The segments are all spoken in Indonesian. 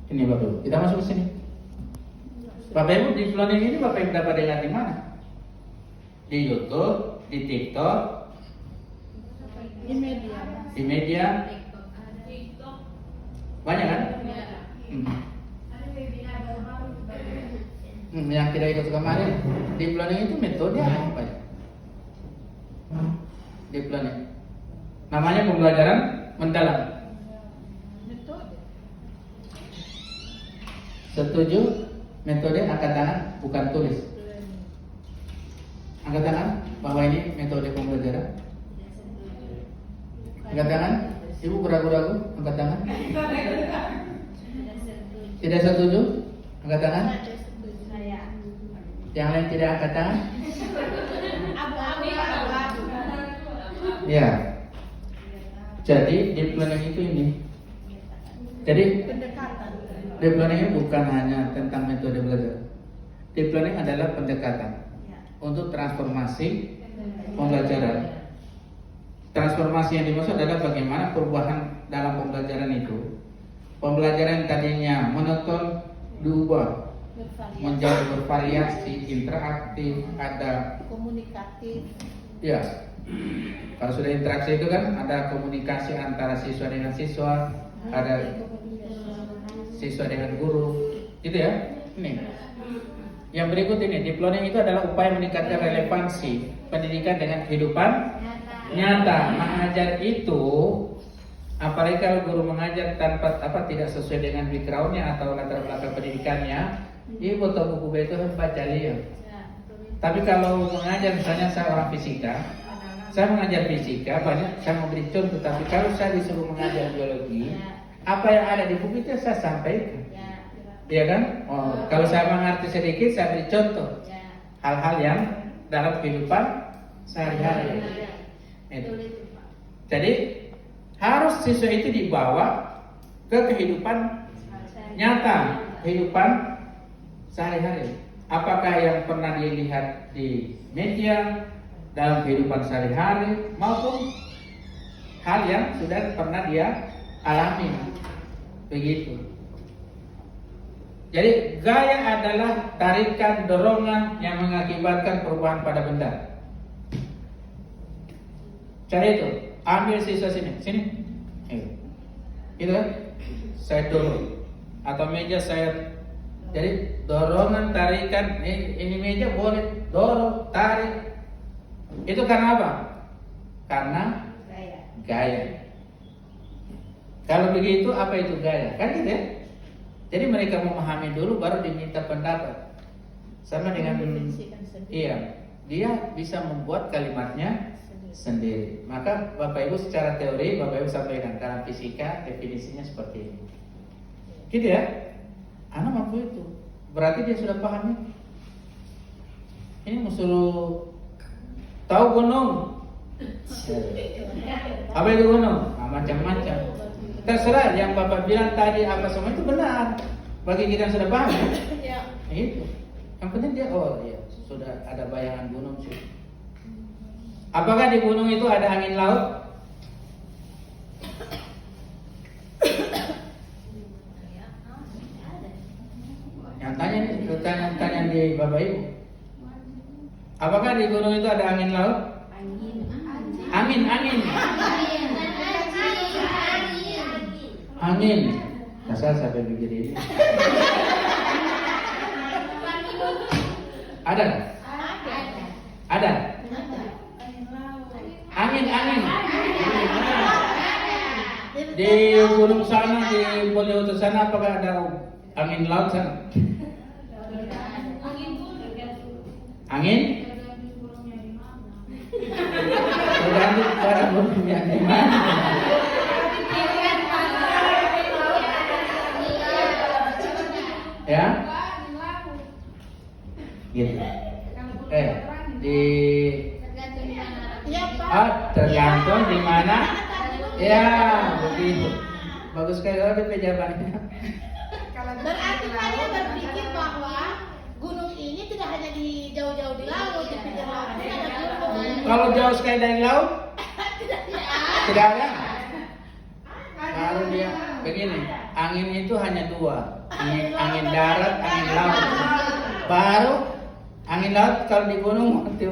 Ini Bapak Ibu, kita masuk ke sini. Bapak Ibu, di planning ini Bapak Ibu dapat dengar di mana? Di YouTube, di TikTok, di media, banyak kan? Yang tidak ikut kemarin, di planning itu metode apa ya? Di planning, namanya pembelajaran mendalam. Setuju? Metode angkat tangan, bukan tulis. Angkat tangan bahwa ini metode pembelajaran. Angkat tangan. Ibu ragu-ragu, angkat tangan. Tidak setuju? Angkat tangan. Yang lain tidak angkat tangan? Ya. Jadi di planning itu ini. Jadi di planning bukan hanya tentang metode belajar. Di planning adalah pendekatan untuk transformasi pembelajaran. Transformasi yang dimaksud adalah bagaimana perubahan dalam pembelajaran itu. Pembelajaran yang tadinya monoton diubah menjadi bervariasi, interaktif, ada komunikatif. Ya, kalau sudah interaksi itu kan ada komunikasi antara siswa dengan siswa, ada siswa dengan guru, gitu ya. Ini. Yang berikut ini, di planning itu adalah upaya meningkatkan relevansi pendidikan dengan kehidupan nyata. Mengajar itu, apalagi kalau guru mengajar tanpa tidak sesuai dengan backgroundnya atau latar belakang pendidikannya, dia foto buku itu baca lihat. Tapi kalau mengajar, misalnya saya orang fisika, saya mengajar fisika banyak, saya memberi contoh. Tapi kalau saya disuruh mengajar biologi, apa yang ada di buku itu saya sampaikan. Iya kan? Kalau saya mengerti sedikit, saya beri contoh hal-hal yang dalam kehidupan sehari-hari. Jadi harus siswa itu dibawa ke kehidupan nyata, kehidupan sehari-hari. Apakah yang pernah dilihat di media dalam kehidupan sehari-hari maupun hal yang sudah pernah dia alami. Begitu. Jadi gaya adalah tarikan dorongan yang mengakibatkan perubahan pada benda. Cara itu, ambil siswa sini. Gitu kan? Saya dorong atau meja saya. Jadi dorongan tarikan ini meja boleh dorong tarik. Itu karena apa? Karena gaya. Kalau begitu apa itu gaya? Kan gitu ya. Jadi mereka memahami dulu baru diminta pendapat. Sama dengan iya, dia bisa membuat kalimatnya sendiri. Maka Bapak Ibu secara teori Bapak Ibu sampaikan dalam fisika definisinya seperti ini. Gitu ya. Anak mampu itu. Berarti dia sudah paham. Ini musuh tahu gunung. Apa itu gunung? Nah, macam-macam. Terserah yang Bapak bilang tadi apa semua itu benar. Bagi kita yang sudah paham. Ya. Itu. Yang penting dia sudah ada bayangan gunung sih. Apakah di gunung itu ada angin laut? Yang tanya di Bapak Ibu. Apakah di gunung itu ada angin laut? Angin. Masa sampai pikir ini. Ada. Angin. Di gunung sana, di Poliwutu sana, apakah ada angin laut sana? Angin? Tergantung pada gunungnya di mana. Ya? Gitu. Tergantung di mana. Ya, begitu. Bagus sekali jawabannya. Berarti saya berpikir bahwa gunung ini tidak hanya di jauh-jauh di laut, di pinggir laut ada gunung. Kalau jauh sekali dari laut? Tidak ada. baru dia begini. Angin itu hanya dua, angin darat, angin laut. Baru angin laut kalau di gunung itu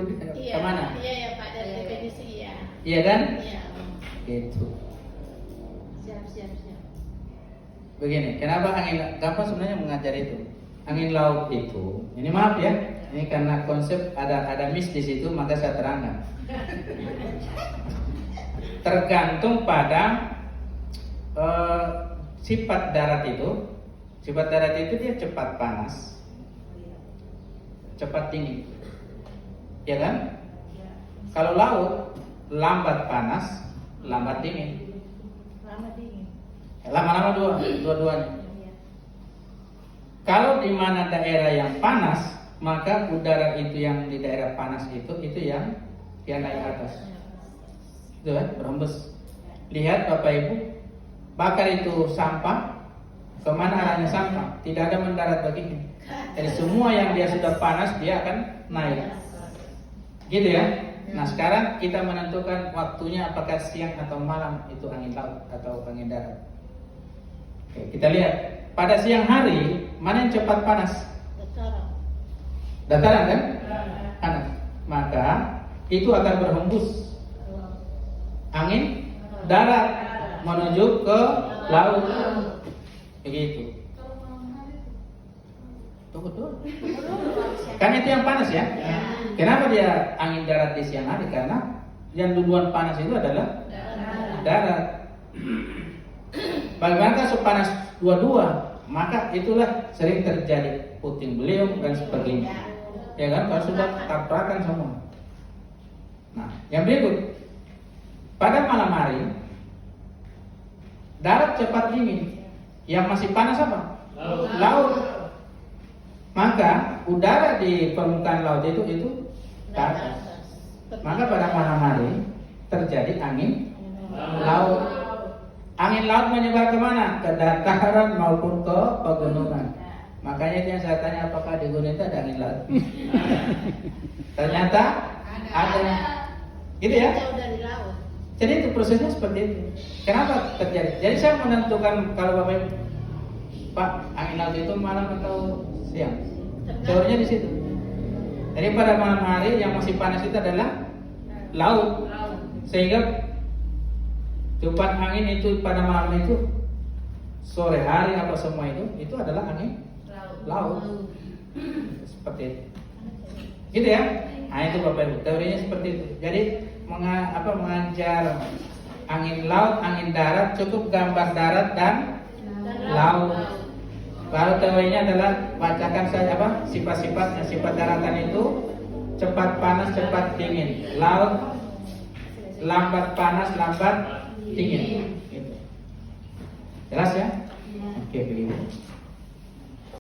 kemana? Iya ya Pak, dari definisi ya. Iya kan? Iya. Itu. Siap. Begini, kenapa angin gampang sebenarnya mengajar itu? Angin laut itu, ini maaf ya, ini karena konsep ada miss di situ maka saya terangkan. Tergantung pada sifat darat itu. Sifat darat itu dia cepat panas, cepat dingin, ya kan? Kalau laut lambat panas, lambat dingin. Lama-lama dua-duanya. Kalau di mana daerah yang panas, maka udara itu yang di daerah panas itu yang naik ke atas. Itu kan berhembus. Lihat Bapak Ibu, bakar itu sampah, kemana arahnya sampah? Tidak ada mendarat begini. Jadi semua yang dia sudah panas dia akan naik. Gitu ya. Nah sekarang kita menentukan waktunya apakah siang atau malam itu angin laut atau angin darat. Oke, kita lihat pada siang hari mana yang cepat panas? Dataran kan? Panas. Maka itu akan berhembus angin darat menuju ke laut. Begitu. Betul. Kan itu yang panas ya? Kenapa dia angin darat di siang hari? Karena yang duluan panas itu adalah darat. Bagaimana sepanas dua-dua, maka itulah sering terjadi puting beliung dan sebagainya. Ya kan, kalau sudah tabrakan semua. Nah, yang berikut, pada malam hari darat cepat dingin, yang masih panas apa? Laut. Maka udara di permukaan laut itu ke atas. Maka pada malam hari terjadi angin laut. Angin laut menyebar kemana? Ke dataran maupun ke pegunungan. Makanya yang saya tanya apakah di gunung itu ada angin laut? Ternyata ada. Gitu ya? Jadi itu prosesnya seperti itu. Kenapa terjadi? Jadi saya menentukan kalau Bapak Ibu, Pak, angin laut itu malam atau siang? Teorinya di situ. Jadi pada malam hari yang masih panas itu adalah laut. Sehingga tiupan angin itu pada malam itu, sore hari apa semua itu adalah angin laut. Seperti itu. Gitu ya? Nah itu Bapak Ibu, teorinya seperti itu. Jadi mengajar angin laut, angin darat, cukup gambar darat dan laut. Kalau teorinya adalah bacakan saja sifat-sifatnya. Sifat daratan itu cepat panas, cepat dingin. Laut lambat panas, lambat dingin. Gitu. Jelas ya? Oke, begitu.